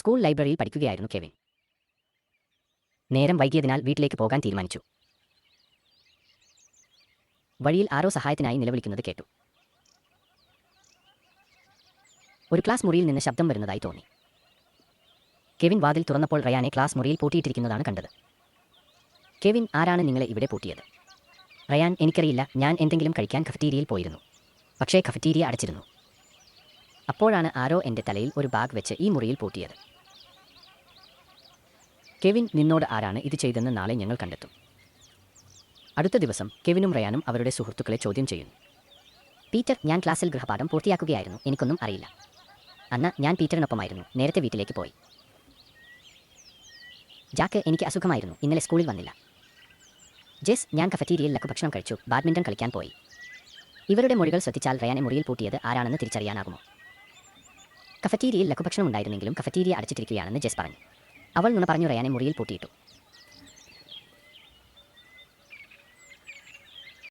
School ലൈബ്രറിയിൽ പഠിക്കുകയായിരുന്നു Kevin. നേരം വൈകിയതിനാൽ വീട്ടിലേക്ക് പോകാൻ തീരുമാനിച്ചു. വഴിയിൽ ആരോ സഹായത്തിനായി നിലവിളിക്കുന്നത് കേട്ടു. ഒരു ക്ലാസ് മുറിയിൽ നിന്ന് ശബ്ദം വരുന്നതായി തോന്നി. കെവിൻ വാതിൽ തുറന്നപ്പോൾ റയാനെ ക്ലാസ് മുറിയിൽ പൂട്ടിയിട്ടിരിക്കുന്നതാണ് കണ്ടത്. കെവിൻ, ആരാണ് നിങ്ങളെ ഇവിടെ പൂട്ടിയത്? റയാൻ, എനിക്കറിയില്ല. ഞാൻ എന്തെങ്കിലും കഴിക്കാൻ കഫറ്റീരിയയിൽ പോയിരുന്നു. പക്ഷേ കഫറ്റീരിയ അടച്ചിരുന്നു. അപ്പോഴാണ് ആരോ എൻ്റെ തലയിൽ ഒരു ബാഗ് വെച്ച് ഈ മുറിയിൽ പൂട്ടിയത്. കെവിൻ, നിന്നോട് ആരാണ് ഇത് ചെയ്തെന്ന് നാളെ ഞങ്ങൾ കണ്ടെത്തും. അടുത്ത ദിവസം കെവിനും റയാനും അവരുടെ സുഹൃത്തുക്കളെ ചോദ്യം ചെയ്യുന്നു. പീറ്റർ, ഞാൻ ക്ലാസ്സിൽ ഗൃഹപാഠം പൂർത്തിയാക്കുകയായിരുന്നു. എനിക്കൊന്നും അറിയില്ല. അന്ന് ഞാൻ പീറ്ററിനൊപ്പമായിരുന്നു. നേരത്തെ വീട്ടിലേക്ക് പോയി. ജാക്ക്, എനിക്ക് അസുഖമായിരുന്നു. ഇന്നലെ സ്കൂളിൽ വന്നില്ല. ജെസ്, ഞാൻ കഫറ്റീരിയയിൽ ലഘുഭക്ഷണം കഴിച്ചു. ബാഡ്മിൻ്റൺ കളിക്കാൻ പോയി. ഇവരുടെ മൊഴികൾ ശ്രദ്ധിച്ചാൽ റയാനെ മുറിയിൽ പൂട്ടിയത് ആരാണെന്ന് തിരിച്ചറിയാനാകുമോ? കഫറ്റീരിയയിൽ ലഘുഭക്ഷണം ഉണ്ടായിരുന്നെങ്കിലും കഫറ്റീരിയ അടച്ചിട്ടിരിക്കുകയാണെന്ന് ജെസ് പറഞ്ഞു. അവൾ നുണ പറഞ്ഞു റയാനെ മുറിയിൽ പൂട്ടിയിട്ടു.